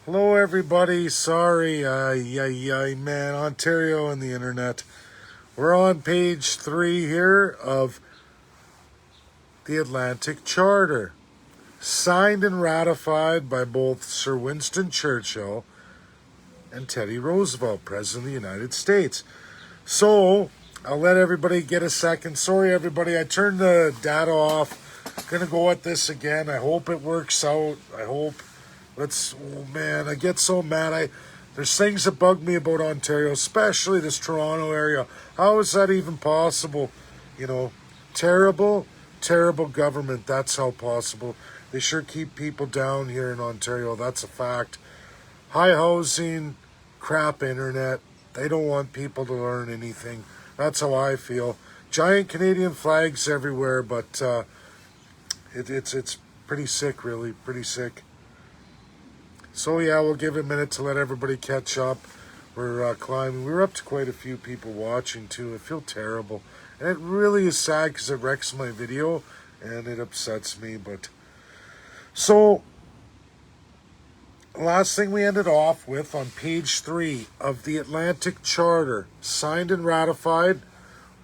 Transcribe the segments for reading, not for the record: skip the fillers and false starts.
Hello, everybody. Sorry, man, Ontario and the internet. We're on page 3 here of the Atlantic Charter, signed and ratified by both Sir Winston Churchill and Teddy Roosevelt, President of the United States. So, I'll let everybody get a second. Sorry, everybody, I turned the data off. Gonna go at this again. I hope it works out. Oh man, I get so mad. There's things that bug me about Ontario, especially this Toronto area. How is that even possible? You know, terrible government. That's how possible. They sure keep people down here in Ontario. That's a fact. High housing, crap internet. They don't want people to learn anything. That's how I feel. Giant Canadian flags everywhere, but it's pretty sick, really. Pretty sick. So yeah, we'll give it a minute to let everybody catch up. We're climbing. We're up to quite a few people watching too. I feel terrible. And it really is sad because it wrecks my video and it upsets me. But so, last thing we ended off with on page 3 of the Atlantic Charter, signed and ratified,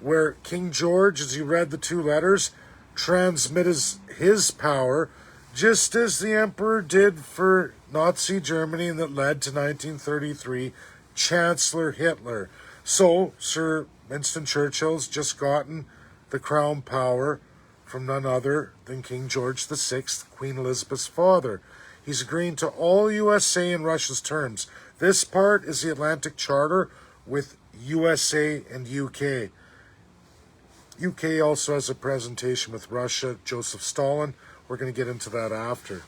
where King George, as he read the 2 letters, transmitted his power just as the Emperor did for Nazi Germany, and that led to 1933 Chancellor Hitler. So, Sir Winston Churchill's just gotten the crown power from none other than King George VI, Queen Elizabeth's father. He's agreeing to all USA and Russia's terms. This part is the Atlantic Charter with USA and UK. UK also has a presentation with Russia, Joseph Stalin. We're going to get into that after.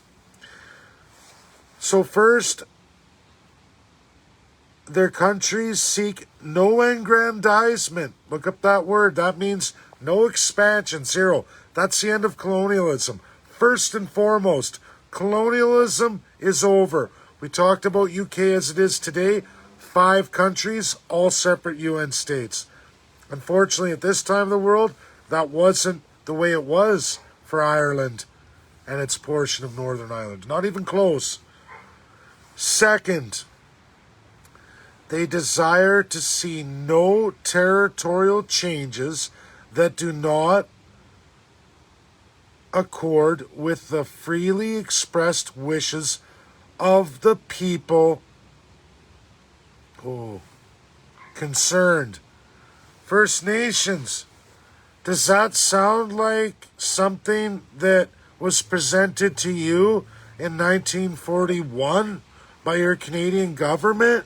So first, their countries seek no aggrandizement. Look up that word. That means no expansion, zero. That's the end of colonialism. First and foremost, colonialism is over. We talked about UK as it is today. 5 countries, all separate UN states. Unfortunately, at this time of the world, that wasn't the way it was for Ireland and its portion of Northern Ireland. Not even close. Second, they desire to see no territorial changes that do not accord with the freely expressed wishes of the people concerned. First Nations. Does that sound like something that was presented to you in 1941 by your Canadian government?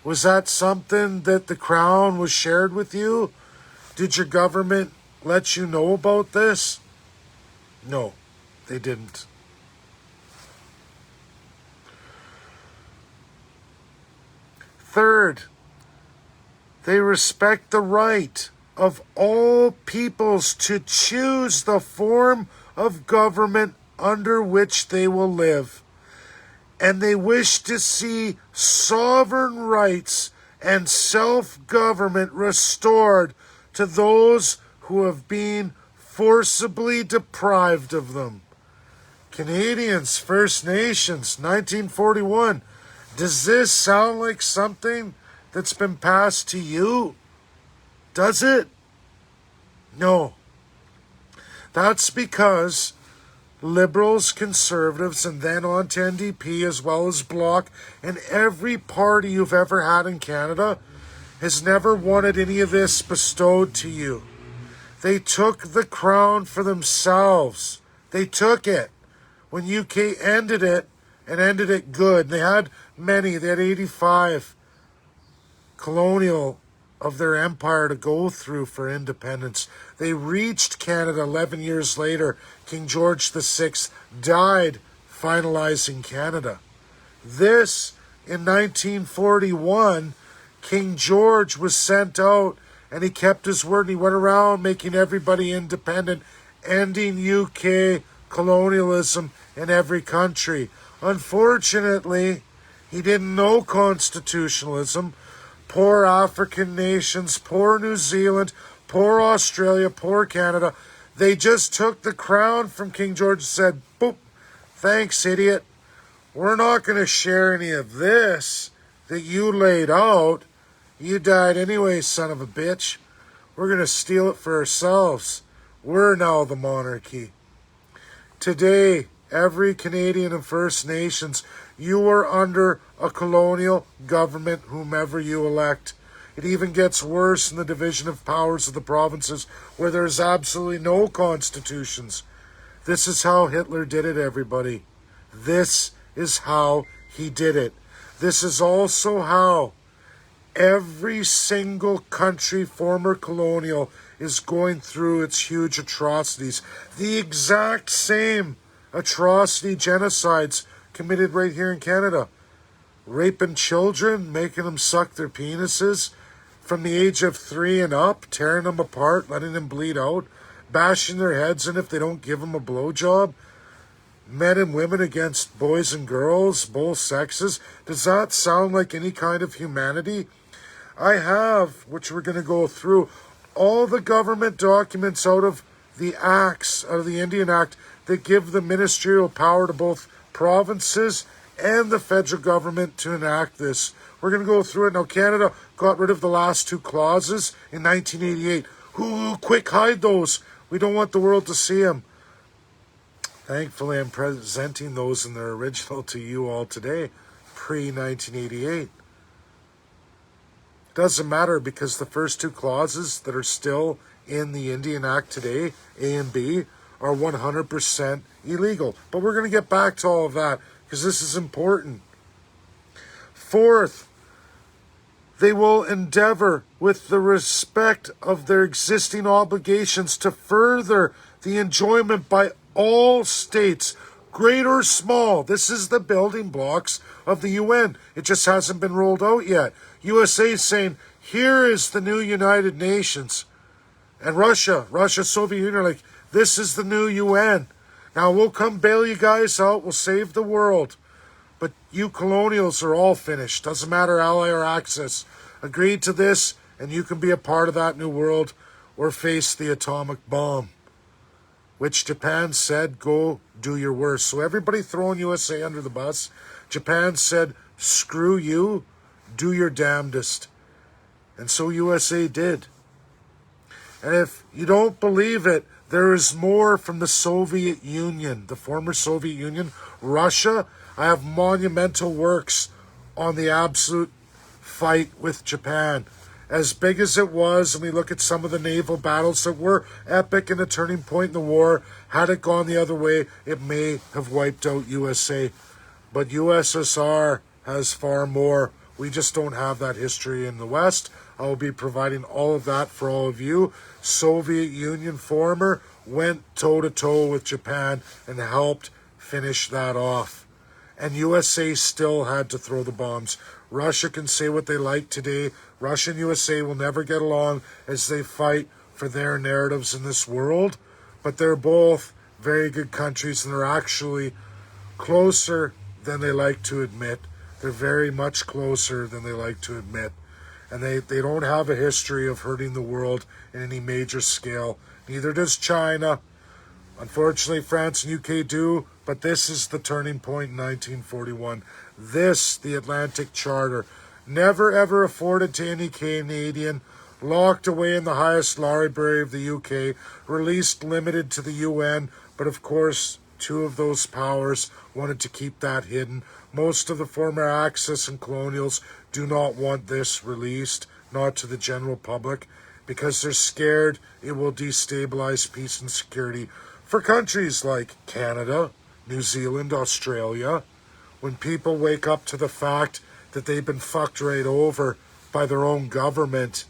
Was that something that the Crown was shared with you? Did your government let you know about this? No, they didn't. Third, they respect the right of all peoples to choose the form of government under which they will live. And they wish to see sovereign rights and self-government restored to those who have been forcibly deprived of them. Canadians, First Nations, 1941. Does this sound like something that's been passed to you? Does it? No. That's because Liberals, Conservatives, and then on to NDP, as well as Bloc, and every party you've ever had in Canada has never wanted any of this bestowed to you. They took the crown for themselves. They took it. When UK ended it, and ended it good, they had many, they had 85 colonial of their empire to go through for independence. They reached Canada 11 years later. King George VI died finalizing Canada. This, in 1941, King George was sent out and he kept his word and he went around making everybody independent, ending UK colonialism in every country. Unfortunately, he didn't know constitutionalism. Poor African nations, poor New Zealand, poor Australia, poor Canada. They just took the crown from King George and said, boop, thanks, idiot. We're not going to share any of this that you laid out. You died anyway, son of a bitch. We're going to steal it for ourselves. We're now the monarchy. Today, every Canadian and First Nations, you are under a colonial government, whomever you elect. It even gets worse in the division of powers of the provinces, where there's absolutely no constitutions. This is how Hitler did it, everybody. This is how he did it. This is also how every single country, former colonial, is going through its huge atrocities. The exact same atrocity genocides committed right here in Canada. Raping children, making them suck their penises from the age of 3 and up, tearing them apart, letting them bleed out, bashing their heads in if they don't give them a blowjob. Men and women against boys and girls, both sexes. Does that sound like any kind of humanity? I have, which we're going to go through, all the government documents out of the acts, out of the Indian Act, that give the ministerial power to both provinces and the federal government to enact this. We're going to go through it. Now, Canada got rid of the last 2 clauses in 1988. Quick, hide those. We don't want the world to see them. Thankfully, I'm presenting those in their original to you all today, pre-1988. Doesn't matter, because the first 2 clauses that are still in the Indian Act today, A and B, are 100% illegal. But we're going to get back to all of that, because this is important. Fourth, they will endeavor, with the respect of their existing obligations, to further the enjoyment by all states, great or small. This is the building blocks of the UN. It just hasn't been rolled out yet. USA is saying, here is the new United Nations. And Russia, Soviet Union, are like, this is the new UN. Now we'll come bail you guys out. We'll save the world. But you colonials are all finished. Doesn't matter, ally or axis. Agreed to this, and you can be a part of that new world or face the atomic bomb, which Japan said, go do your worst. So everybody throwing USA under the bus, Japan said, screw you, do your damnedest. And so USA did. And if you don't believe it, there is more from the Soviet Union, the former Soviet Union, Russia. I have monumental works on the absolute fight with Japan. As big as it was, and we look at some of the naval battles that were epic and a turning point in the war, had it gone the other way, it may have wiped out USA. But USSR has far more. We just don't have that history in the West. I will be providing all of that for all of you. Soviet Union former went toe-to-toe with Japan and helped finish that off. And USA still had to throw the bombs. Russia can say what they like today. Russia and USA will never get along as they fight for their narratives in this world. But they're both very good countries, and they're actually closer than they like to admit. They're very much closer than they like to admit. And they don't have a history of hurting the world in any major scale. Neither does China. Unfortunately, France and UK do, but this is the turning point in 1941. This, the Atlantic Charter, never ever afforded to any Canadian, locked away in the highest library of the UK, released limited to the UN, but of course, 2 of those powers wanted to keep that hidden. Most of the former Axis and colonials do not want this released, not to the general public, because they're scared it will destabilize peace and security for countries like Canada, New Zealand, Australia. When people wake up to the fact that they've been fucked right over by their own government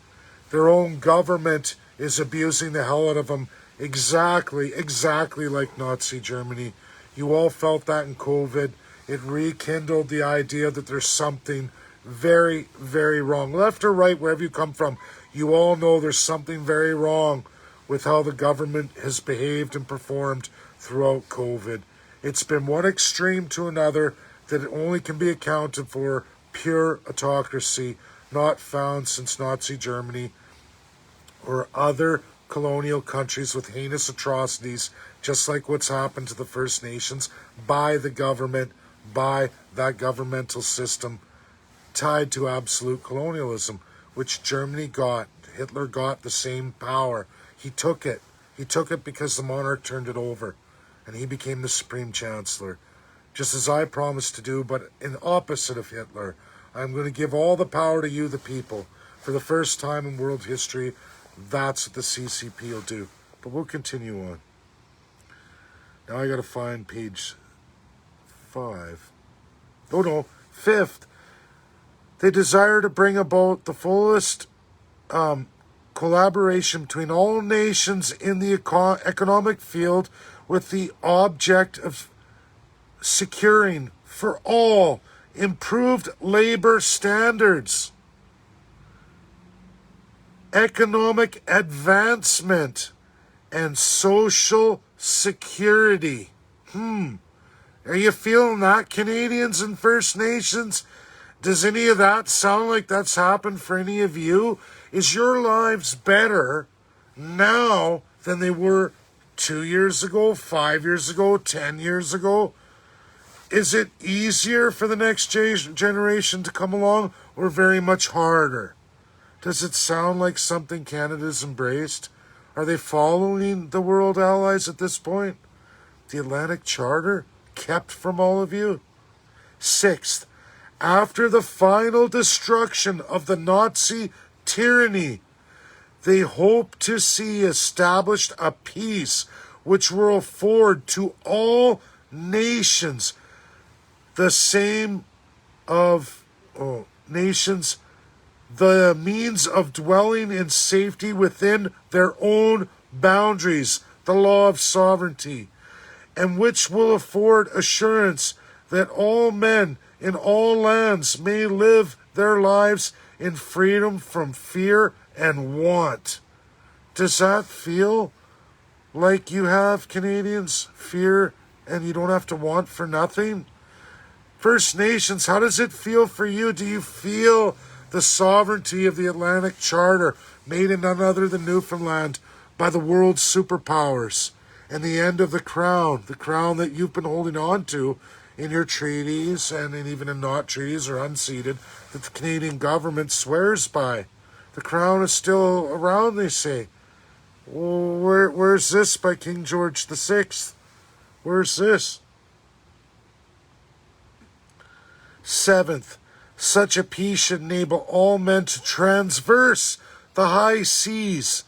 is abusing the hell out of them exactly like Nazi Germany. You all felt that in COVID. It rekindled the idea that there's something very, very wrong. Left or right, wherever you come from, you all know there's something very wrong with how the government has behaved and performed throughout COVID. It's been one extreme to another that it only can be accounted for pure autocracy, not found since Nazi Germany or other colonial countries with heinous atrocities, just like what's happened to the First Nations by the government, by that governmental system tied to absolute colonialism, which Germany got. Hitler got the same power. He took it. He took it because the monarch turned it over, and he became the supreme chancellor, just as I promised to do, but in opposite of Hitler. I'm going to give all the power to you, the people. For the first time in world history, that's what the CCP will do. But we'll continue on. Now I got to find page 5. Oh no, 5th. They desire to bring about the fullest collaboration between all nations in the economic field with the object of securing for all improved labor standards, economic advancement, and social security. Are you feeling that, Canadians and First Nations? Does any of that sound like that's happened for any of you? Is your lives better now than they were 2 years ago, 5 years ago, 10 years ago? Is it easier for the next generation to come along, or very much harder? Does it sound like something Canada's embraced? Are they following the World Allies at this point? The Atlantic Charter kept from all of you? 6th, after the final destruction of the Nazi tyranny, they hope to see established a peace which will afford to all nations the same of nations the means of dwelling in safety within their own boundaries, the law of sovereignty, and which will afford assurance that all men in all lands may live their lives in freedom from fear and want. Does that feel like you have, Canadians, fear and you don't have to want for nothing? First Nations, how does it feel for you? Do you feel the sovereignty of the Atlantic Charter, made in none other than Newfoundland by the world's superpowers, and the end of the crown that you've been holding on to in your treaties and even in not treaties or unceded, that the Canadian government swears by? The crown is still around, they say. Well, where's this by King George VI? Where's this? 7th, such a peace should enable all men to transverse the high seas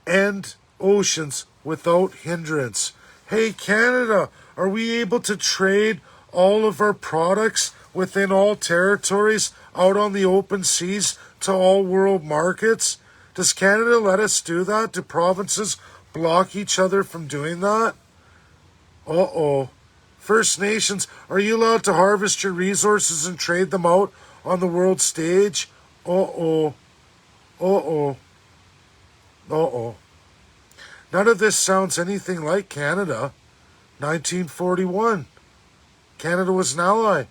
and oceans without hindrance. Hey, Canada, are we able to trade all of our products within all territories out on the open seas to all world markets? Does Canada let us do that? Do provinces block each other from doing that? Uh-oh. First Nations, are you allowed to harvest your resources and trade them out on the world stage? Uh-oh. Uh-oh. Uh-oh. None of this sounds anything like Canada. 1941. Canada was an ally.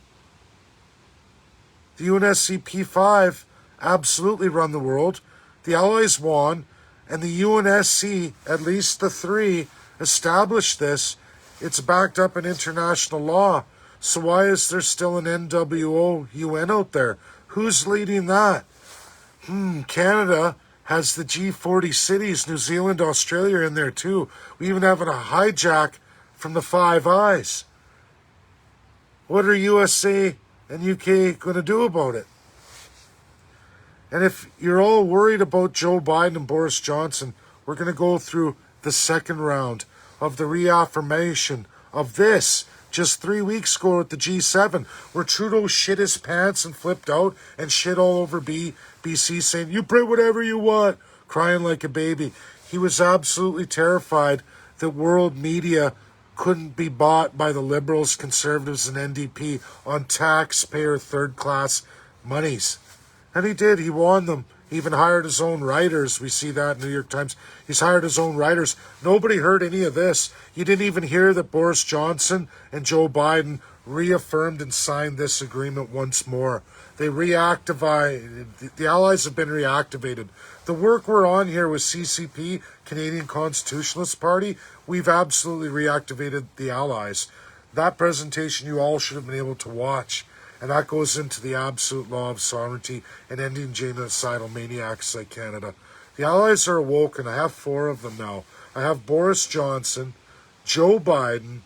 The UNSCP 5 absolutely run the world. The Allies won, and the UNSC, at least the 3, established this. It's backed up in international law. So why is there still an NWO UN out there? Who's leading that? Canada has the G40 cities, New Zealand, Australia in there too. We even have a hijack from the Five Eyes. What are USA and UK going to do about it? And if you're all worried about Joe Biden and Boris Johnson, we're going to go through the second round of the reaffirmation of this just 3 weeks ago at the G7, where Trudeau shit his pants and flipped out and shit all over BC, saying, you pray whatever you want, crying like a baby. He was absolutely terrified that world media couldn't be bought by the Liberals, Conservatives, and NDP on taxpayer third-class monies. And he did. He won them. He even hired his own writers. We see that in the New York Times. He's hired his own writers. Nobody heard any of this. You didn't even hear that Boris Johnson and Joe Biden reaffirmed and signed this agreement once more. They reactivated. The Allies have been reactivated. The work we're on here with CCP, Canadian Constitutionalist Party, we've absolutely reactivated the Allies. That presentation you all should have been able to watch. And that goes into the absolute law of sovereignty and ending genocidal maniacs like Canada. The Allies are awoke, and I have 4 of them now. I have Boris Johnson, Joe Biden,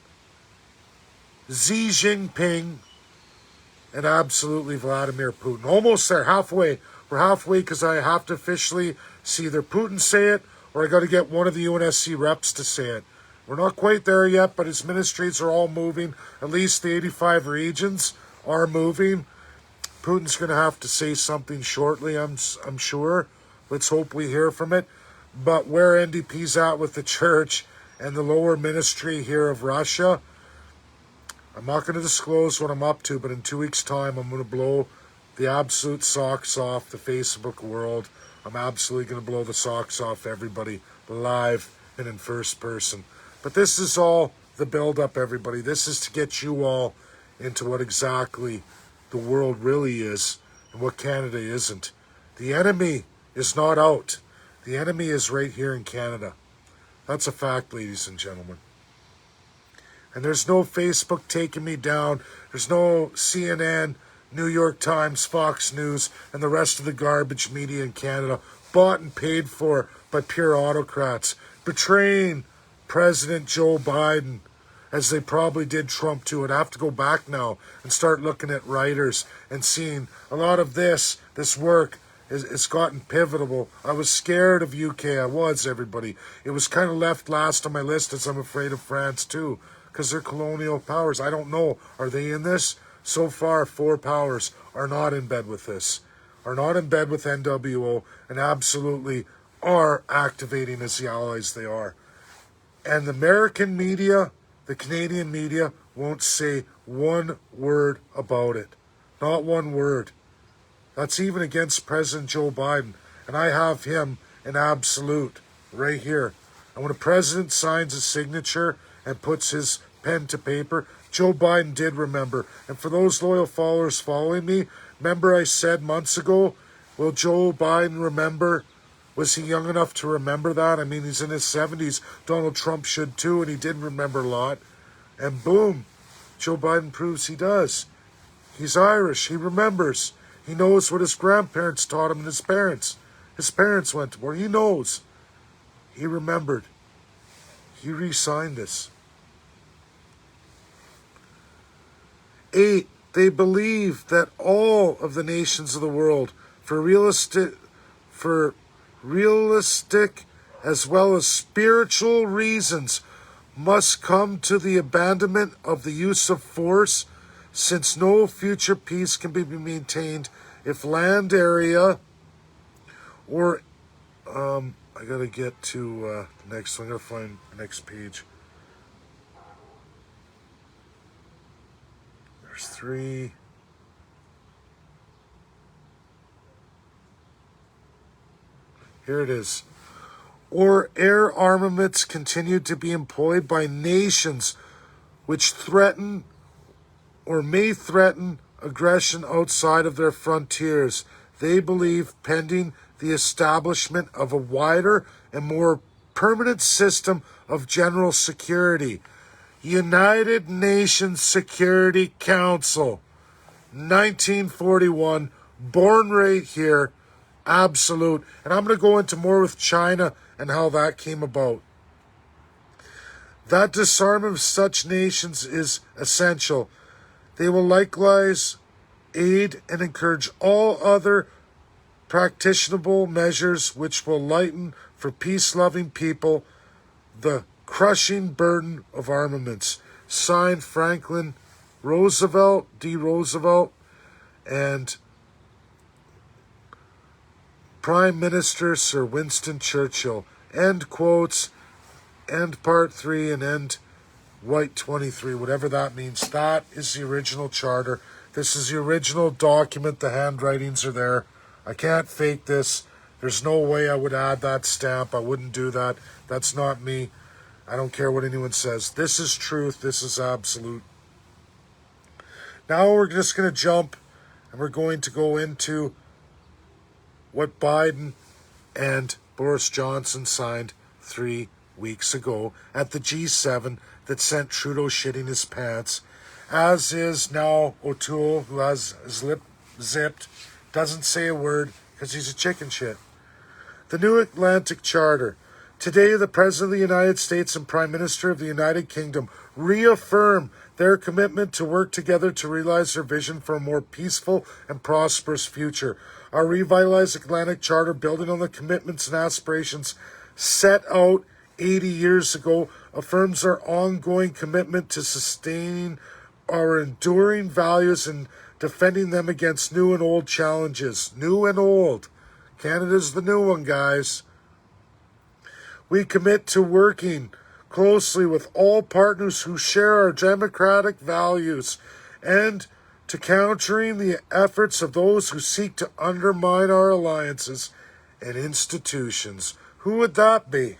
Xi Jinping, and absolutely Vladimir Putin. Almost there, halfway. We're halfway because I have to officially see either Putin say it or I got to get one of the UNSC reps to say it. We're not quite there yet, but his ministries are all moving. At least the 85 regions are moving. Putin's going to have to say something shortly, I'm sure. Let's hope we hear from it. But where NDP's at with the church and the lower ministry here of Russia, I'm not going to disclose what I'm up to, but in 2 weeks' time, I'm going to blow the absolute socks off the Facebook world. I'm absolutely going to blow the socks off everybody live and in first person. But this is all the build-up, everybody. This is to get you all into what exactly the world really is and what Canada isn't. The enemy is not out. The enemy is right here in Canada. That's a fact, ladies and gentlemen. And there's no Facebook taking me down. There's no CNN, New York Times, Fox News, and the rest of the garbage media in Canada, bought and paid for by pure autocrats, betraying President Joe Biden, as they probably did Trump too. I'd have to go back now and start looking at writers and seeing a lot of this work it's gotten pivotal. I was scared of UK. I was, everybody. It was kind of left last on my list as I'm afraid of France too, because they're colonial powers. I don't know. Are they in this? So far, 4 powers are not in bed with this, are not in bed with NWO, and absolutely are activating as the allies they are. And the American media, the Canadian media, won't say one word about it. Not one word. That's even against President Joe Biden. And I have him in absolute right here. And when a president signs a signature and puts his pen to paper, Joe Biden did remember. And for those loyal followers following me, remember I said months ago, will Joe Biden remember? Was he young enough to remember that? I mean, he's in his 70s. Donald Trump should too, and he did remember a lot. And boom, Joe Biden proves he does. He's Irish. He remembers. He knows what his grandparents taught him and his parents. His parents went to war. He knows. He remembered. He re-signed this. 8, they believe that all of the nations of the world, for realistic as well as spiritual reasons, must come to the abandonment of the use of force, since no future peace can be maintained if land area or I gotta get to the next one. I gotta find the next page. There's 3. Here it is. Or air armaments continue to be employed by nations which threaten or may threaten aggression outside of their frontiers. They believe pending the establishment of a wider and more permanent system of general security. United Nations Security Council, 1941, born right here, absolute. And I'm going to go into more with China and how that came about. That disarmament of such nations is essential. They will likewise aid and encourage all other practicable measures which will lighten for peace-loving people the crushing burden of armaments. Signed, Franklin Roosevelt, D. Roosevelt, and Prime Minister Sir Winston Churchill. End quotes, end part 3, and end White 23, whatever that means. That is the original charter. This is the original document. The handwritings are there. I can't fake this. There's no way I would add that stamp. I wouldn't do that. That's not me. I don't care what anyone says. This is truth. This is absolute. Now we're just going to jump and we're going to go into what Biden and Boris Johnson signed 3 weeks ago at the G7 that sent Trudeau shitting his pants, as is now O'Toole, who has his lip zipped, doesn't say a word because he's a chicken shit. The new Atlantic Charter. Today, the President of the United States and Prime Minister of the United Kingdom reaffirm their commitment to work together to realize their vision for a more peaceful and prosperous future. Our revitalized Atlantic Charter, building on the commitments and aspirations set out 80 years ago, affirms our ongoing commitment to sustaining our enduring values and defending them against new and old challenges. New and old. Canada's the new one, guys. We commit to working closely with all partners who share our democratic values and to countering the efforts of those who seek to undermine our alliances and institutions. Who would that be?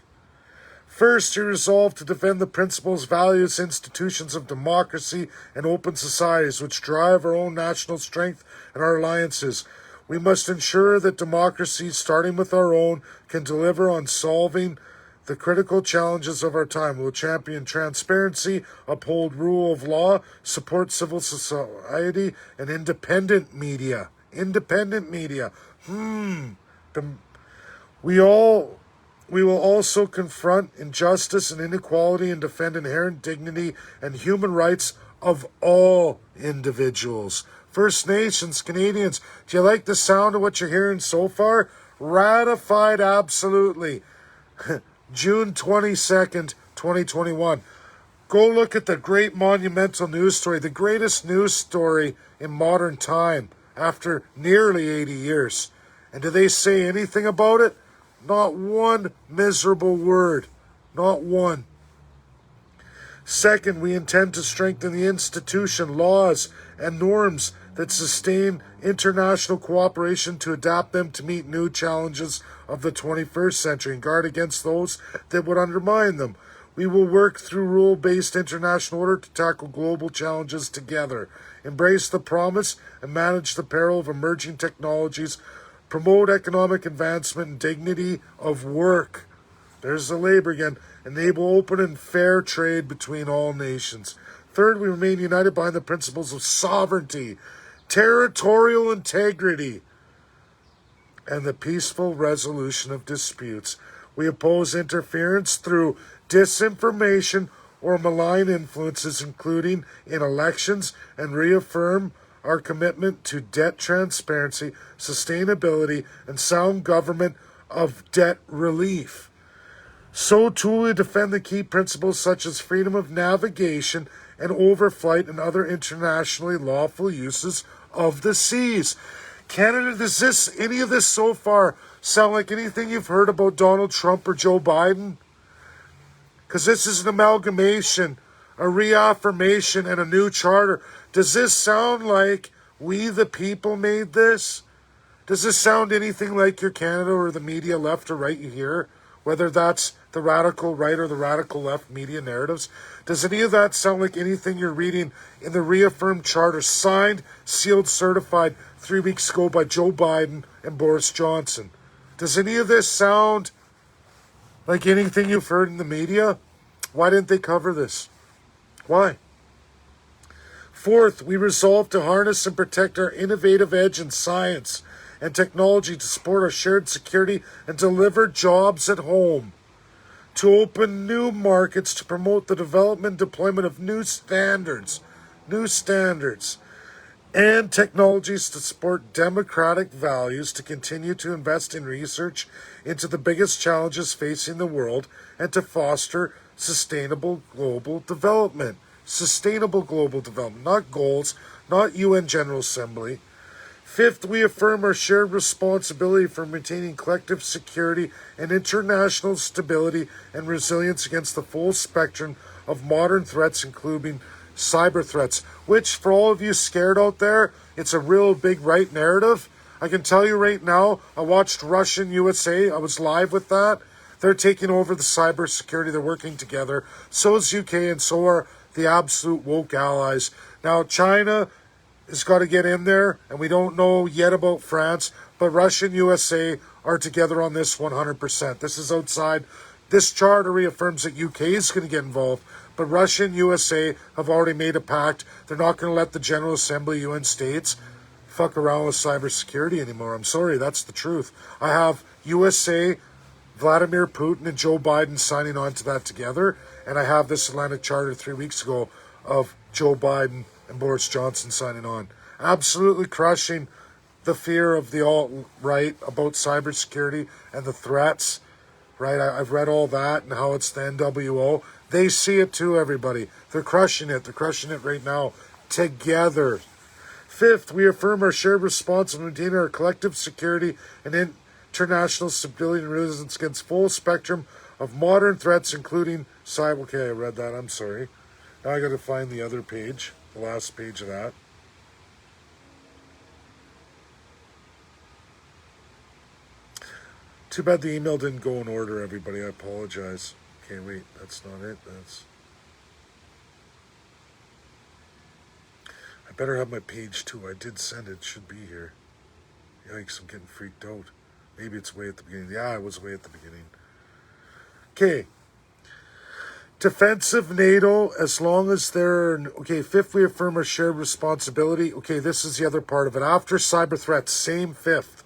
First, we resolve to defend the principles, values, institutions of democracy and open societies which drive our own national strength and our alliances. We must ensure that democracy, starting with our own, can deliver on solving the critical challenges of our time. We will champion transparency, uphold rule of law, support civil society, and independent media. Independent media. We will also confront injustice and inequality and defend inherent dignity and human rights of all individuals. First Nations, Canadians, do you like the sound of what you're hearing so far? Ratified, absolutely. June 22nd, 2021. Go look at the great monumental news story, the greatest news story in modern time after nearly 80 years. And do they say anything about it? Not one miserable word. Not one. Second, we intend to strengthen the institution, laws, and norms that sustain international cooperation to adapt them to meet new challenges of the 21st century and guard against those that would undermine them. We will work through rule-based international order to tackle global challenges together, embrace the promise and manage the peril of emerging technologies, promote economic advancement and dignity of work. There's the labor again. Enable open and fair trade between all nations. Third, we remain united behind the principles of sovereignty, territorial integrity, and the peaceful resolution of disputes. We oppose interference through disinformation or malign influences, including in elections, and reaffirm our commitment to debt transparency, sustainability, and sound government of debt relief. So too we defend the key principles such as freedom of navigation and overflight and other internationally lawful uses of the seas. Canada, does any of this so far sound like anything you've heard about Donald Trump or Joe Biden? Because this is an amalgamation, a reaffirmation, and a new charter. Does this sound like we the people made this? Does this sound anything like your Canada or the media left or right you hear? Whether that's the radical right or the radical left media narratives. Does any of that sound like anything you're reading in the reaffirmed charter, signed, sealed, certified 3 weeks ago by Joe Biden and Boris Johnson? Does any of this sound like anything you've heard in the media? Why didn't they cover this? Why? Fourth, we resolve to harness and protect our innovative edge in science and technology to support our shared security and deliver jobs at home, to open new markets, to promote the development and deployment of new standards, and technologies to support democratic values, to continue to invest in research into the biggest challenges facing the world, and to foster sustainable global development. Sustainable global development, not goals, not UN General Assembly. Fifth, we affirm our shared responsibility for maintaining collective security and international stability and resilience against the full spectrum of modern threats, including cyber threats, which, for all of you scared out there, it's a real big right narrative. I can tell you right now, I watched Russian USA. I was live with that. They're taking over the cyber security. They're working together. So is UK, and so are the absolute woke allies. Now, China has got to get in there, and we don't know yet about France, but Russia and USA are together on this 100%. This is outside This charter reaffirms that UK is going to get involved, but Russia and USA have already made a pact. They're not going to let the General Assembly, UN states, fuck around with cybersecurity anymore. I'm sorry, that's the truth. I have USA, Vladimir Putin, and Joe Biden signing on to that together, and I have this Atlantic Charter 3 weeks ago of Joe Biden and Boris Johnson signing on. Absolutely crushing the fear of the alt-right about cybersecurity and the threats. Right, I've read all that and how it's the NWO. They see it too, everybody. They're crushing it. They're crushing it right now. Together. Fifth, we affirm our shared responsibility to maintain our collective security and international stability and resilience against full spectrum of modern threats, including cyber. Okay, I read that. I'm sorry. Now I got to find the other page, the last page of that. Too bad the email didn't go in order, everybody. I apologize. Okay, wait, that's not it. I better have my page 2. I did send it. Should be here. Yikes, I'm getting freaked out. Maybe it's way at the beginning. Yeah, it was way at the beginning. Okay. Defensive NATO, as long as they're... Okay, fifth, we affirm our shared responsibility. Okay, this is the other part of it. After cyber threats, same fifth.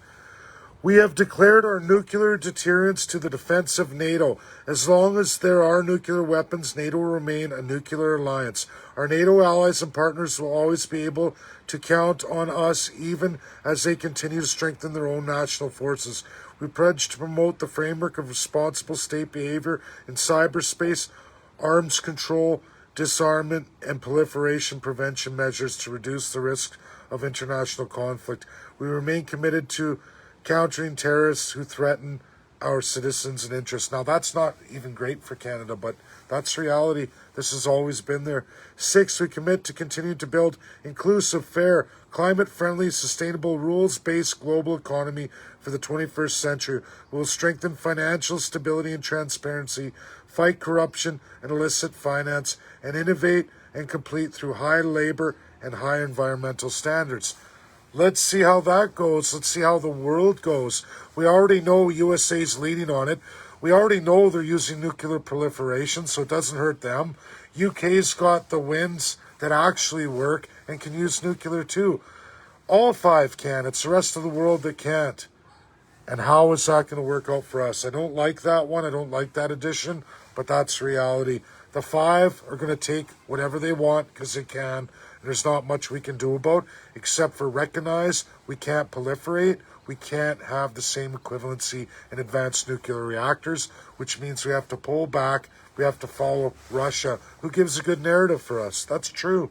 We have declared our nuclear deterrence to the defense of NATO. As long as there are nuclear weapons, NATO will remain a nuclear alliance. Our NATO allies and partners will always be able to count on us, even as they continue to strengthen their own national forces. We pledge to promote the framework of responsible state behavior in cyberspace, arms control, disarmament, and proliferation prevention measures to reduce the risk of international conflict. We remain committed to countering terrorists who threaten our citizens and interests. Now, that's not even great for Canada, but that's reality. This has always been there. 6, we commit to continue to build inclusive, fair, climate-friendly, sustainable, rules-based global economy for the 21st century. We will strengthen financial stability and transparency, fight corruption and illicit finance, and innovate and complete through high labor and high environmental standards. Let's see how that goes. Let's see how the world goes. We already know USA's leading on it. We already know they're using nuclear proliferation, so it doesn't hurt them. UK's got the winds that actually work and can use nuclear too. All 5 can. It's the rest of the world that can't. And how is that going to work out for us? I don't like that one. I don't like that addition, but that's reality. The 5 are going to take whatever they want because they can. There's not much we can do about except for recognize we can't proliferate. We can't have the same equivalency in advanced nuclear reactors, which means we have to pull back. We have to follow Russia, who gives a good narrative for us. That's true.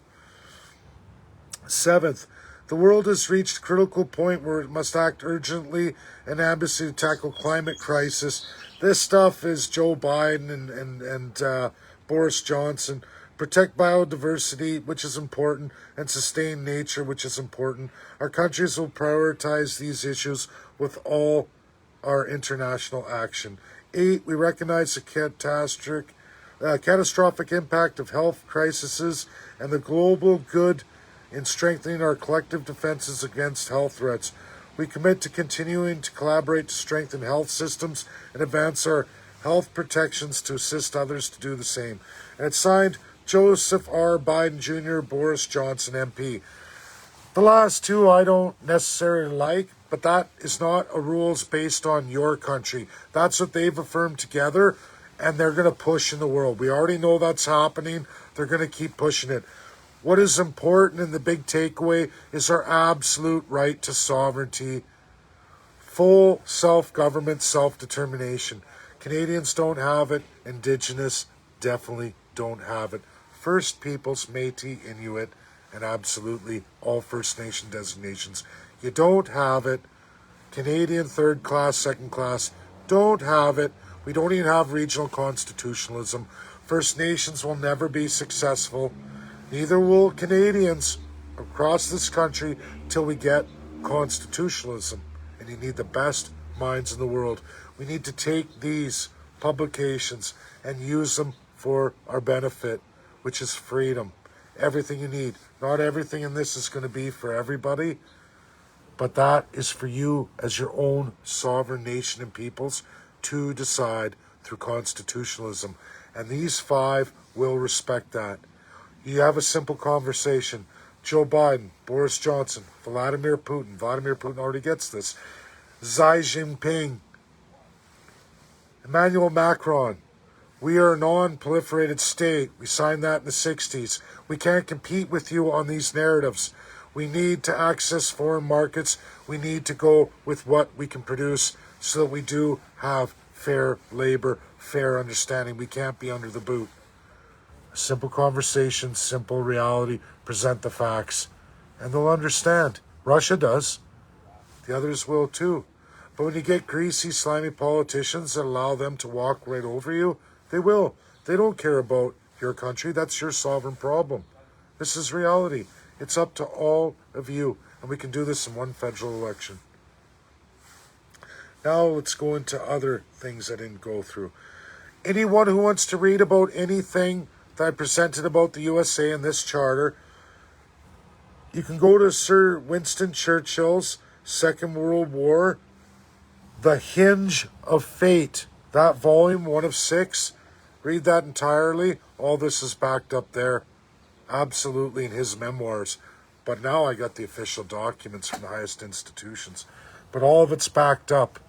7th, the world has reached a critical point where it must act urgently and ambitiously to tackle climate crisis. This stuff is Joe Biden and Boris Johnson. Protect biodiversity, which is important, and sustain nature, which is important. Our countries will prioritize these issues with all our international action. 8, we recognize the catastrophic impact of health crises and the global good in strengthening our collective defenses against health threats. We commit to continuing to collaborate to strengthen health systems and advance our health protections to assist others to do the same. And it's signed Joseph R. Biden Jr., Boris Johnson, MP. The last 2 I don't necessarily like, but that is not a rules based on your country. That's what they've affirmed together, and they're going to push in the world. We already know that's happening. They're going to keep pushing it. What is important and the big takeaway is our absolute right to sovereignty, full self-government, self-determination. Canadians don't have it. Indigenous definitely don't have it. First Peoples, Métis, Inuit, and absolutely all First Nation designations. You don't have it. Canadian third class, second class, don't have it. We don't even have regional constitutionalism. First Nations will never be successful. Neither will Canadians across this country till we get constitutionalism. And you need the best minds in the world. We need to take these publications and use them for our benefit, which is freedom. Everything you need. Not everything in this is going to be for everybody, but that is for you as your own sovereign nation and peoples to decide through constitutionalism. And these 5 will respect that. You have a simple conversation. Joe Biden, Boris Johnson, Vladimir Putin. Vladimir Putin already gets this. Xi Jinping, Emmanuel Macron. We are a non-proliferated state. We signed that in the 60s. We can't compete with you on these narratives. We need to access foreign markets. We need to go with what we can produce so that we do have fair labor, fair understanding. We can't be under the boot. Simple conversation, simple reality, present the facts, and they'll understand. Russia does. The others will too. But when you get greasy, slimy politicians that allow them to walk right over you, they will. They don't care about your country. That's your sovereign problem. This is reality. It's up to all of you, and we can do this in one federal election. Now let's go into other things I didn't go through. Anyone who wants to read about anything that I presented about the USA in this charter, you can go to Sir Winston Churchill's Second World War, The Hinge of Fate. That volume, 1 of 6. Read that entirely. All this is backed up there. Absolutely in his memoirs. But now I got the official documents from the highest institutions. But all of it's backed up.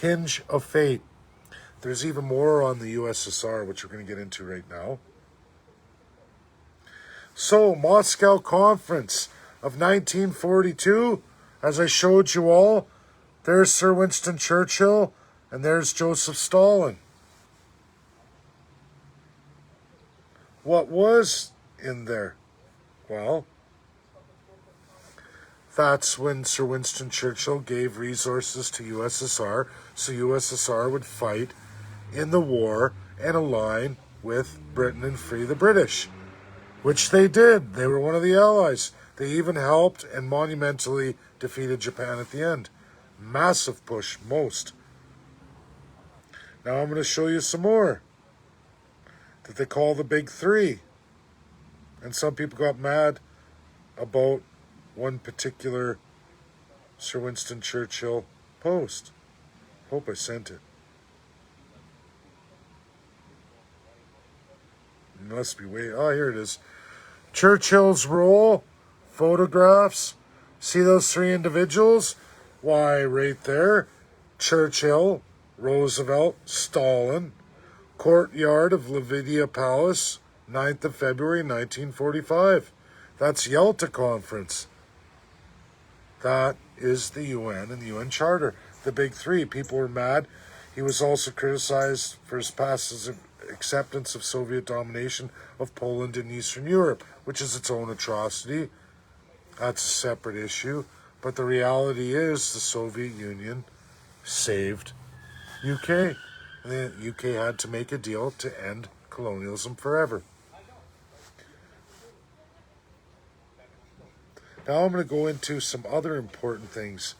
Hinge of Fate. There's even more on the USSR, which we're going to get into right now. So, Moscow Conference of 1942, as I showed you all, there's Sir Winston Churchill, and there's Joseph Stalin. What was in there? Well, that's when Sir Winston Churchill gave resources to USSR, so USSR would fight in the war and align with Britain and free the British, which they did. They were one of the allies. They even helped and monumentally defeated Japan at the end. Massive push, most. Now I'm going to show you some more that they call the Big Three. And some people got mad about one particular Sir Winston Churchill post. Hope I sent it. It must be way... Oh, here it is. Churchill's role, photographs. See those 3 individuals? Why, right there. Churchill, Roosevelt, Stalin. Courtyard of Levidia Palace, 9th of February, 1945. That's Yalta Conference. That is the UN and the UN Charter. The Big Three. People were mad. He was also criticized for his past acceptance of Soviet domination of Poland and Eastern Europe, which is its own atrocity. That's a separate issue. But the reality is the Soviet Union saved UK. And the UK had to make a deal to end colonialism forever. Now I'm going to go into some other important things.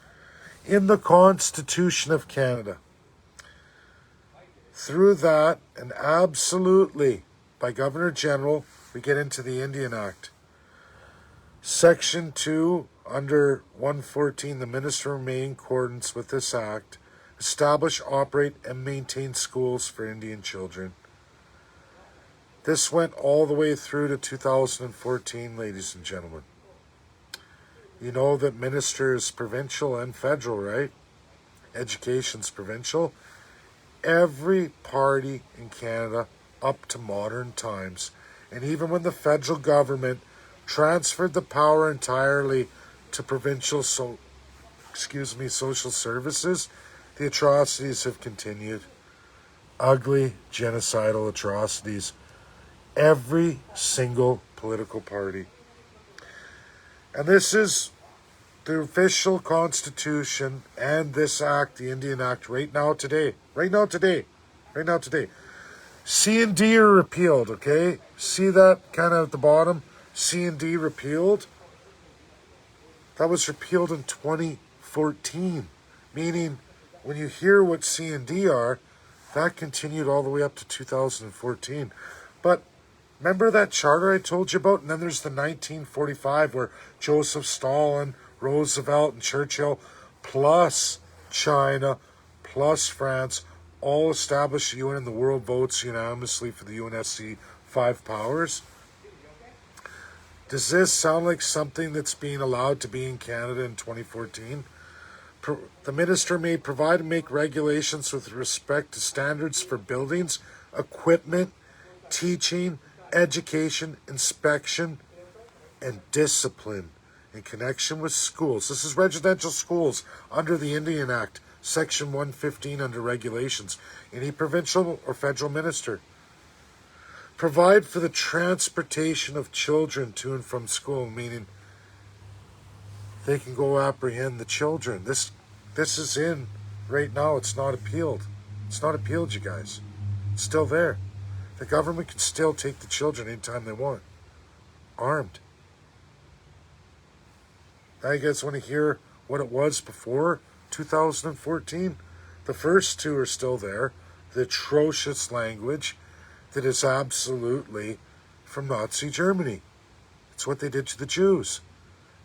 In the Constitution of Canada, through that, and absolutely by Governor General, we get into the Indian Act. Section 2, under 114, the Minister may, in accordance with this Act, establish, operate, and maintain schools for Indian children. This went all the way through to 2014, ladies and gentlemen. You know that minister is provincial and federal, right? Education's provincial. Every party in Canada up to modern times, and even when the federal government transferred the power entirely to provincial social services, the atrocities have continued. Ugly, genocidal atrocities. Every single political party. And this is the official constitution and this act, the Indian Act, right now today. C and D are repealed, okay? See that kind of at the bottom? C and D repealed. That was repealed in 2014. Meaning, when you hear what C and D are, that continued all the way up to 2014. But remember that charter I told you about? And then there's the 1945 where Joseph Stalin, Roosevelt, and Churchill, plus China, plus France, all established UN and the world votes unanimously for the UNSC 5 powers. Does this sound like something that's being allowed to be in Canada in 2014? The minister may provide and make regulations with respect to standards for buildings, equipment, teaching, education, inspection, and discipline in connection with schools. This is residential schools under the Indian Act, Section 115 under regulations. Any provincial or federal minister. Provide for the transportation of children to and from school, meaning they can go apprehend the children. This is in right now. It's not appealed. It's not appealed, you guys. It's still there. The government can still take the children anytime they want, armed. Now you guys want to hear what it was before 2014? The first two are still there. The atrocious language that is absolutely from Nazi Germany. It's what they did to the Jews.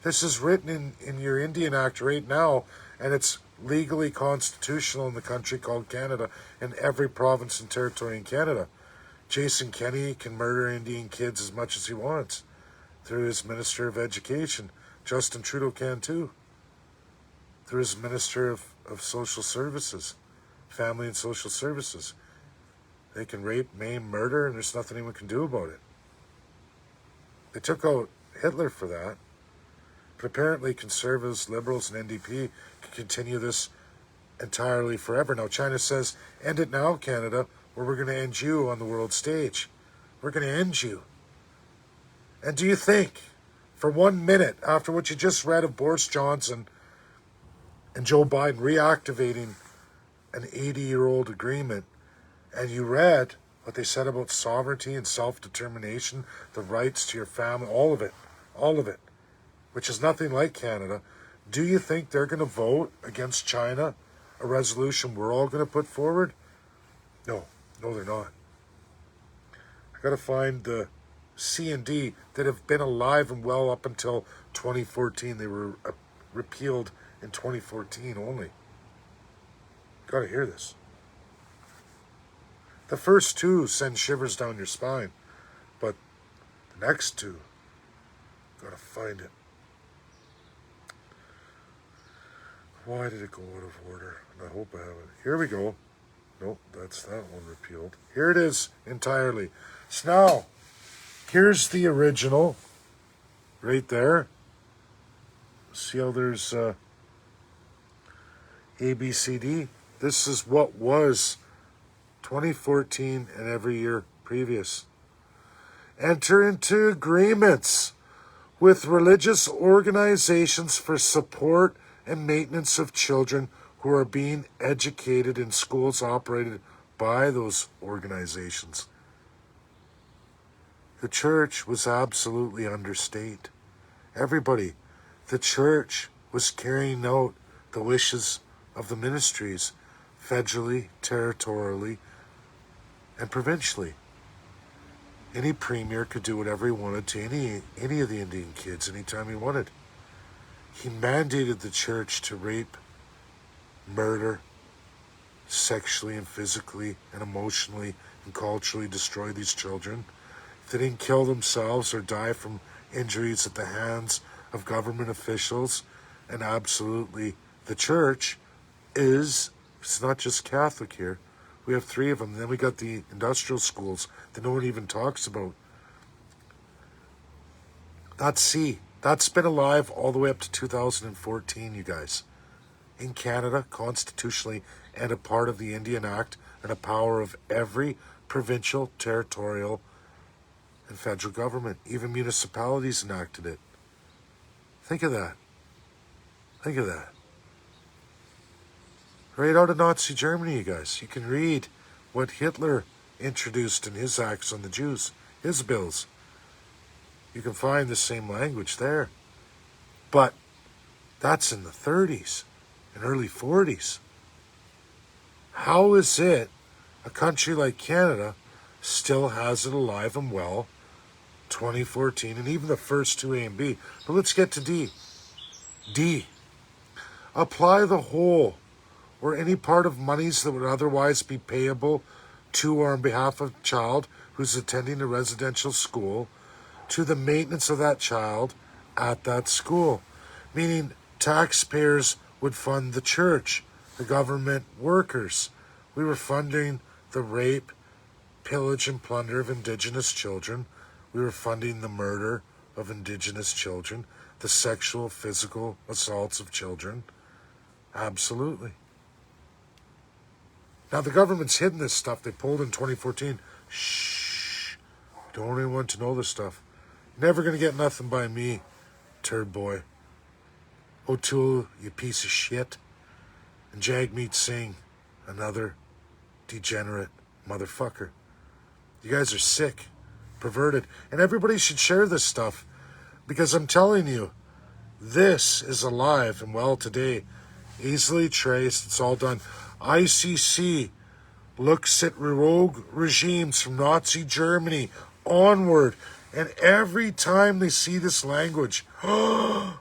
This is written in your Indian Act right now, and it's legally constitutional in the country called Canada, in every province and territory in Canada. Jason Kenney can murder Indian kids as much as he wants through his Minister of Education. Justin Trudeau can too, through his Minister of Social Services, Family and Social Services. They can rape, maim, murder, and there's nothing anyone can do about it. They took out Hitler for that. But apparently conservatives, liberals, and NDP can continue this entirely forever. Now China says, end it now, Canada, or we're going to end you on the world stage. We're going to end you. And do you think, for 1 minute, after what you just read of Boris Johnson and Joe Biden reactivating an 80-year-old agreement, and you read what they said about sovereignty and self-determination, the rights to your family, all of it, which is nothing like Canada, do you think they're going to vote against China, a resolution we're all going to put forward? No, they're not. I got to find the C and D that have been alive and well up until 2014. They were repealed in 2014 only. Got to hear this. The first two send shivers down your spine, but the next two, got to find it. Why did it go out of order? And I hope I have it. Here we go. Nope, that's that one repealed. Here it is entirely. So now, here's the original right there. See how there's A, B, C, D? This is what was 2014 and every year previous. Enter into agreements with religious organizations for support and maintenance of children who are being educated in schools operated by those organizations. The church was absolutely understate. Everybody, the church was carrying out the wishes of the ministries, federally, territorially, and provincially. Any premier could do whatever he wanted to any of the Indian kids anytime he wanted. He mandated the church to rape, murder, sexually and physically and emotionally and culturally destroy these children. If they didn't kill themselves or die from injuries at the hands of government officials, and absolutely the church is, it's not just Catholic here. We have 3 of them. Then we got the industrial schools that no one even talks about. That's C. That's been alive all the way up to 2014, you guys. In Canada, constitutionally, and a part of the Indian Act, and a power of every provincial, territorial, and federal government. Even municipalities enacted it. Think of that. Think of that. Right out of Nazi Germany, you guys. You can read what Hitler introduced in his acts on the Jews, his bills. You can find the same language there. But that's in the 30s and early 40s. How is it a country like Canada still has it alive and well, 2014, and even the first 2, A and B? But let's get to D. D. Apply the whole or any part of monies that would otherwise be payable to or on behalf of a child who's attending a residential school to the maintenance of that child at that school. Meaning taxpayers would fund the church, the government workers. We were funding the rape, pillage, and plunder of Indigenous children. We were funding the murder of Indigenous children, the sexual, physical assaults of children. Absolutely. Now, the government's hidden this stuff. They pulled in 2014. Shh. Don't want anyone to know this stuff. Never going to get nothing by me, turd boy. O'Toole, you piece of shit. And Jagmeet Singh, another degenerate motherfucker. You guys are sick, perverted. And everybody should share this stuff. Because I'm telling you, this is alive and well today. Easily traced. It's all done. ICC looks at rogue regimes from Nazi Germany onward. And every time they see this language, and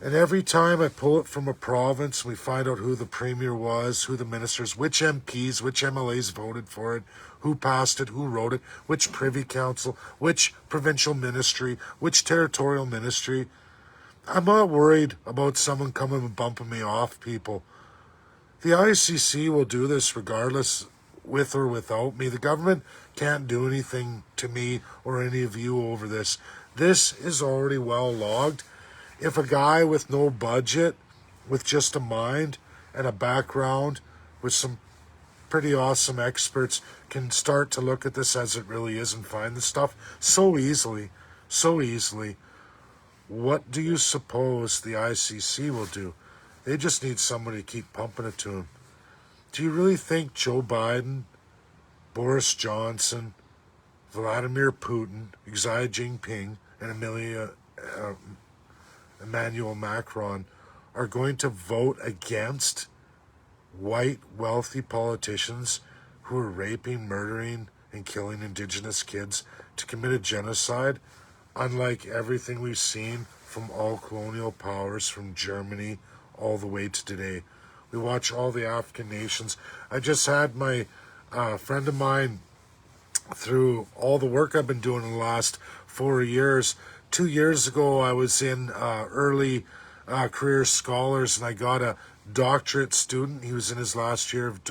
every time I pull it from a province, we find out who the premier was, who the ministers, which MPs, which MLAs voted for it, who passed it, who wrote it, which privy council, which provincial ministry, which territorial ministry. I'm not worried about someone coming and bumping me off, people. The ICC will do this regardless, with or without me. The government can't do anything to me or any of you over this. This is already well logged. If a guy with no budget, with just a mind and a background, with some pretty awesome experts, can start to look at this as it really is and find the stuff so easily, what do you suppose the ICC will do? They just need somebody to keep pumping it to them. Do you really think Joe Biden, Boris Johnson, Vladimir Putin, Xi Jinping, and Emmanuel Macron are going to vote against white, wealthy politicians who are raping, murdering, and killing Indigenous kids to commit a genocide, unlike everything we've seen from all colonial powers, from Germany all the way to today? We watch all the African nations. I just had my friend of mine, through all the work I've been doing in the last 4 years. 2 years ago, I was in early career scholars, and I got a doctorate student. He was in his last year of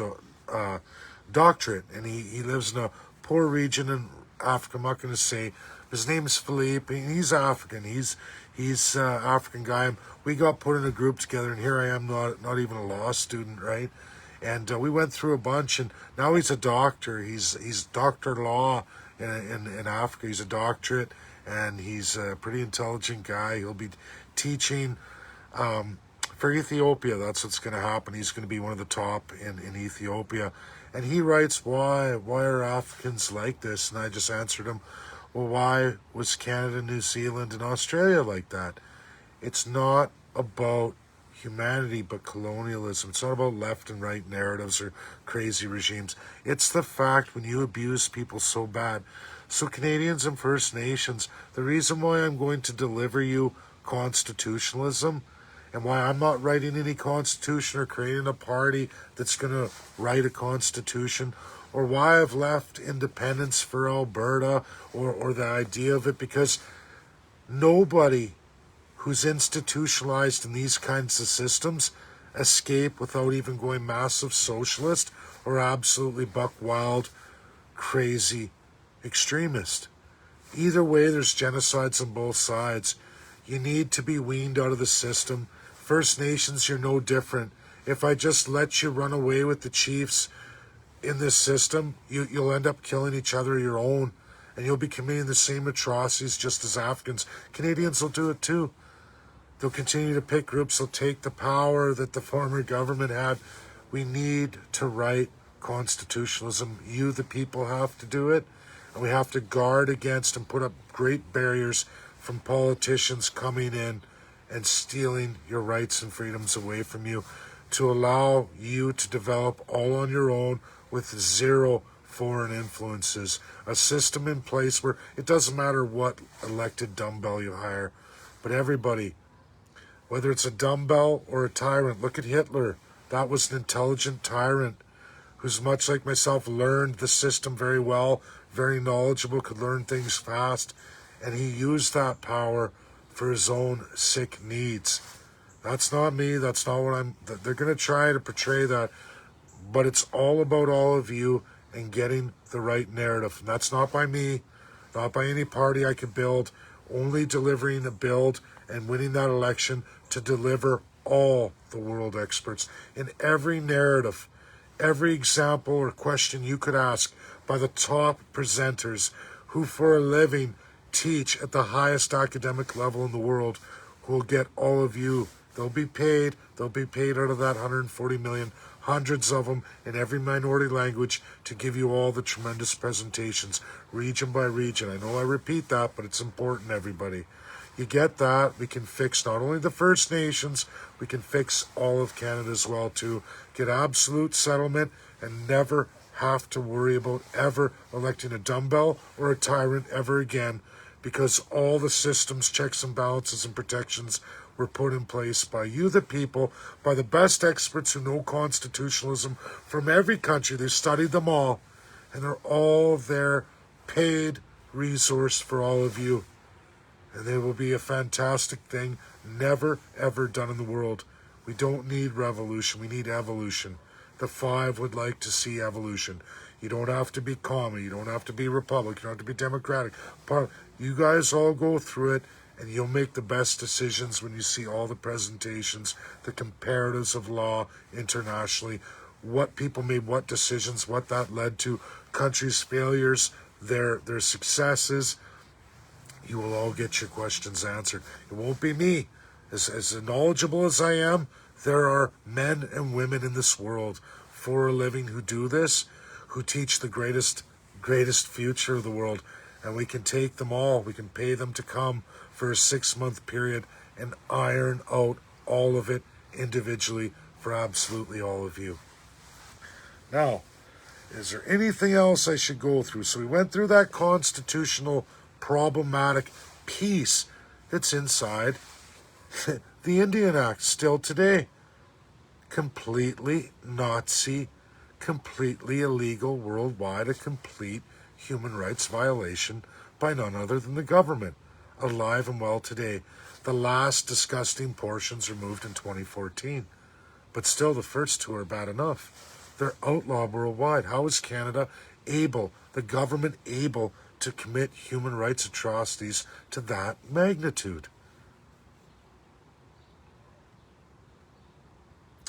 doctorate, and he lives in a poor region in Africa. I'm not going to say. His name is Philippe, and he's African. He's African guy. And we got put in a group together, and here I am, not even a law student, right? And we went through a bunch, and now he's a doctor. He's Dr. Law in Africa. He's a doctorate, and he's a pretty intelligent guy. He'll be teaching for Ethiopia. That's what's going to happen. He's going to be one of the top in Ethiopia. And he writes, why are Africans like this? And I just answered him, well, why was Canada, New Zealand, and Australia like that? It's not about humanity, but colonialism. It's not about left and right narratives or crazy regimes. It's the fact when you abuse people so bad. So Canadians and First Nations, the reason why I'm going to deliver you constitutionalism and why I'm not writing any constitution or creating a party that's going to write a constitution, or why I've left independence for Alberta or the idea of it, because nobody who's institutionalized in these kinds of systems escape without even going massive socialist or absolutely buck wild, crazy extremist. Either way, there's genocides on both sides. You need to be weaned out of the system. First Nations, you're no different. If I just let you run away with the chiefs in this system, you'll end up killing each other, your own, and you'll be committing the same atrocities just as Africans. Canadians will do it too. They'll continue to pick groups. They'll take the power that the former government had. We need to write constitutionalism. You, the people, have to do it. And we have to guard against and put up great barriers from politicians coming in and stealing your rights and freedoms away from you, to allow you to develop all on your own with zero foreign influences. A system in place where it doesn't matter what elected dumbbell you hire, but everybody, whether it's a dumbbell or a tyrant. Look at Hitler. That was an intelligent tyrant who's much like myself, learned the system very well, very knowledgeable, could learn things fast, and he used that power for his own sick needs. That's not me. That's not what I'm... They're going to try to portray that, but it's all about all of you and getting the right narrative. And that's not by me, not by any party I could build, only delivering a build and winning that election to deliver all the world experts in every narrative, every example or question you could ask by the top presenters who for a living teach at the highest academic level in the world, who will get all of you. They'll be paid out of that 140 million, hundreds of them in every minority language to give you all the tremendous presentations, region by region. I know I repeat that, but it's important, everybody. You get that, we can fix not only the First Nations, we can fix all of Canada as well too. Get absolute settlement and never have to worry about ever electing a dumbbell or a tyrant ever again, because all the systems, checks and balances and protections were put in place by you, the people, by the best experts who know constitutionalism from every country. They've studied them all, and they're all there, paid resource for all of you. And they will be a fantastic thing, never, ever done in the world. We don't need revolution, we need evolution. The Five would like to see evolution. You don't have to be commie, you don't have to be Republican, you don't have to be Democratic. You guys all go through it, and you'll make the best decisions when you see all the presentations, the comparatives of law internationally, what people made, what decisions, what that led to, countries' failures, their successes. You will all get your questions answered. It won't be me. As knowledgeable as I am, there are men and women in this world for a living who do this, who teach the greatest future of the world. And we can take them all. We can pay them to come for a 6-month period and iron out all of it individually for absolutely all of you. Now, is there anything else I should go through? So we went through that constitutional problematic piece that's inside the Indian Act still today. Completely Nazi, completely illegal worldwide, a complete human rights violation by none other than the government, alive and well today. The last disgusting portions removed in 2014. But still, the first two are bad enough. They're outlawed worldwide. How is Canada able, the government able, to commit human rights atrocities to that magnitude?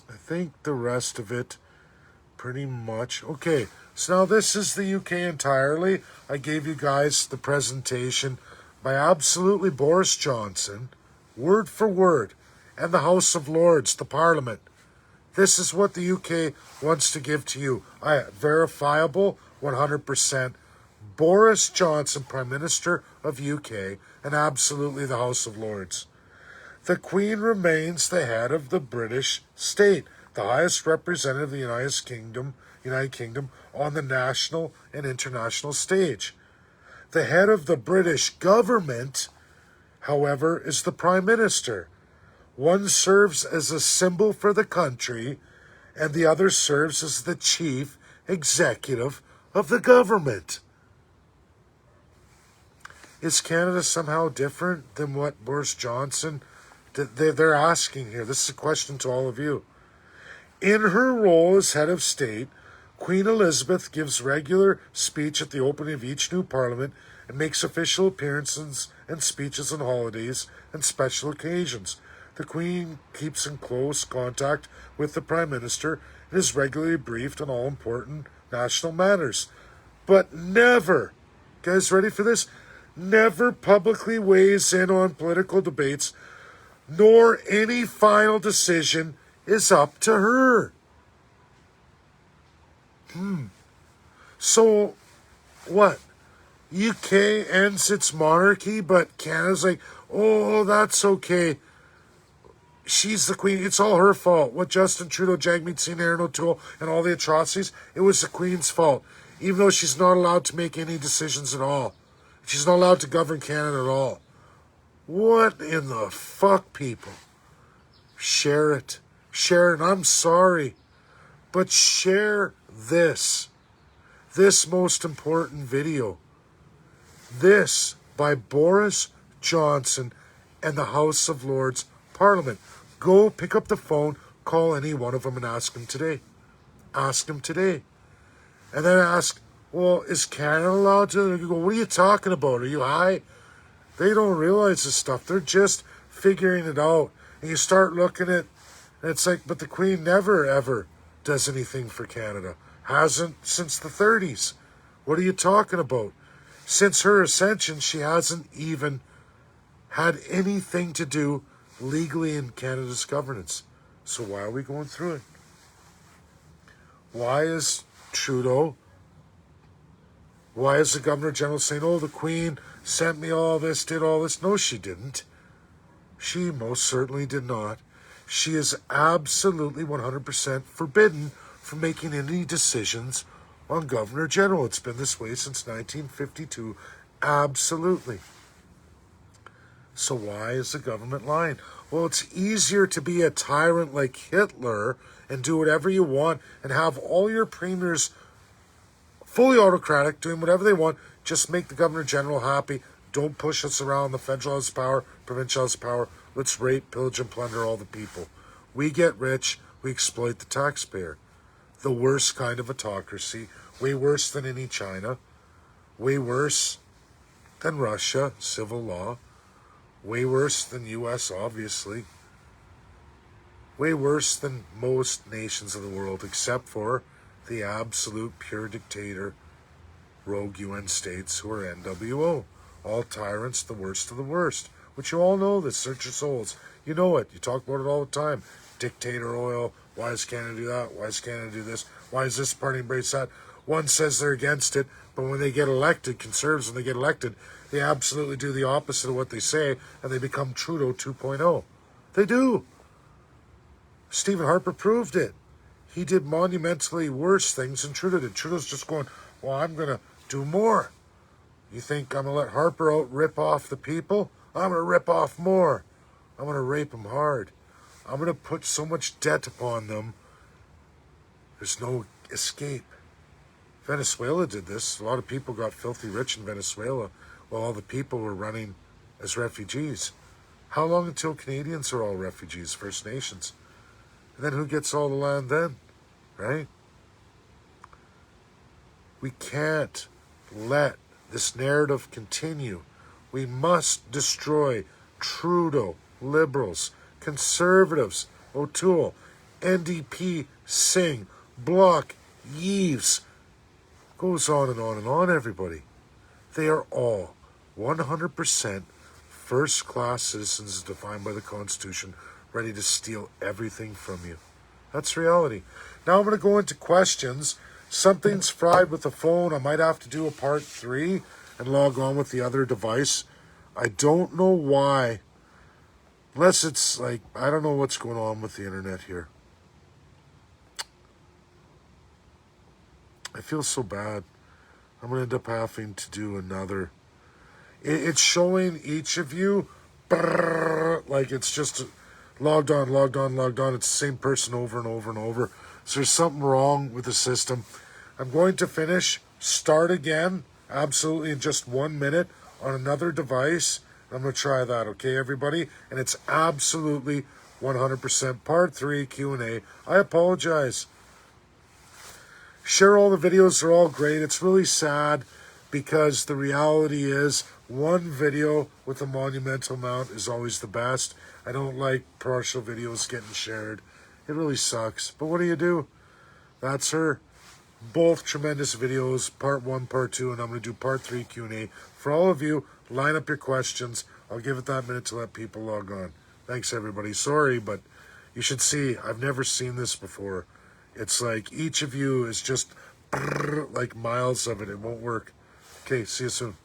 I think the rest of it pretty much. Okay, so now this is the UK entirely. I gave you guys the presentation by absolutely Boris Johnson, word for word, and the House of Lords, the Parliament. This is what the UK wants to give to you. Verifiable, 100%. Boris Johnson, Prime Minister of UK, and absolutely the House of Lords. The Queen remains the head of the British state, the highest representative of the United Kingdom on the national and international stage. The head of the British government, however, is the Prime Minister. One serves as a symbol for the country, and the other serves as the chief executive of the government. Is Canada somehow different than what Boris Johnson... They're asking here. This is a question to all of you. In her role as head of state, Queen Elizabeth gives regular speech at the opening of each new parliament and makes official appearances and speeches on holidays and special occasions. The Queen keeps in close contact with the Prime Minister and is regularly briefed on all important national matters. But never, guys ready for this? Never publicly weighs in on political debates, nor any final decision is up to her. So, what? UK ends its monarchy, but Canada's like, oh, that's okay. She's the Queen. It's all her fault. What Justin Trudeau, Jagmeet Singh, Aaron O'Toole, and all the atrocities, it was the Queen's fault. Even though she's not allowed to make any decisions at all. She's not allowed to govern Canada at all. What in the fuck, people? Share it. Share it. I'm sorry. But share this most important video. This by Boris Johnson and the House of Lords Parliament. Go pick up the phone, call any one of them and ask them today. Ask them today. And then ask, well, is Canada allowed to? You go, what are you talking about? Are you high? They don't realize this stuff. They're just figuring it out. And you start looking at, and it's like, but the Queen never, ever does anything for Canada. Hasn't since the 30s. What are you talking about? Since her ascension, she hasn't even had anything to do legally in Canada's governance. So why are we going through it? Why is Trudeau, why is the Governor General saying, oh, the Queen sent me all this, did all this? No, she didn't. She most certainly did not. She is absolutely 100% forbidden from making any decisions on Governor General. It's been this way since 1952. Absolutely. So why is the government lying? Well, it's easier to be a tyrant like Hitler and do whatever you want and have all your premiers fully autocratic, doing whatever they want. Just make the Governor General happy. Don't push us around the federal house of power, provincial house of power. Let's rape, pillage, and plunder all the people. We get rich. We exploit the taxpayer. The worst kind of autocracy. Way worse than any China. Way worse than Russia, civil law. Way worse than U.S., obviously. Way worse than most nations of the world, except for the absolute pure dictator, rogue UN states who are NWO. All tyrants, the worst of the worst. Which you all know this. Search your souls. You know it. You talk about it all the time. Dictator oil. Why does Canada do that? Why does Canada do this? Why is this party embrace that? One says they're against it, but when they get elected, Conservatives, when they get elected, they absolutely do the opposite of what they say, and they become Trudeau 2.0. They do. Stephen Harper proved it. He did monumentally worse things than Trudeau did. Trudeau's just going, well, I'm going to do more. You think I'm going to let Harper out rip off the people? I'm going to rip off more. I'm going to rape them hard. I'm going to put so much debt upon them, there's no escape. Venezuela did this. A lot of people got filthy rich in Venezuela while all the people were running as refugees. How long until Canadians are all refugees, First Nations? And then who gets all the land then, right? We can't let this narrative continue. We must destroy Trudeau, Liberals, Conservatives, O'Toole, NDP, Singh, Bloc, Yves. Goes on and on and on, everybody. They are all 100% first-class citizens as defined by the Constitution, ready to steal everything from you. That's reality. Now I'm going to go into questions. Something's fried with the phone. I might have to do a part 3 and log on with the other device. I don't know why. Unless it's like, I don't know what's going on with the internet here. I feel so bad. I'm going to end up having to do another. It's showing each of you like it's just logged on, logged on, logged on. It's the same person over and over and over. So there's something wrong with the system. I'm going to finish, start again, absolutely in just 1 minute on another device. I'm going to try that, okay, everybody? And it's absolutely 100% part 3 Q&A. I apologize. Share all the videos. They're all great. It's really sad because the reality is one video with a monumental amount is always the best. I don't like partial videos getting shared. It really sucks. But what do? That's her. Both tremendous videos, part 1, part 2, and I'm going to do part 3 Q&A. For all of you, line up your questions. I'll give it that minute to let people log on. Thanks, everybody. Sorry, but you should see. I've never seen this before. It's like each of you is just like miles of it. It won't work. Okay, see you soon.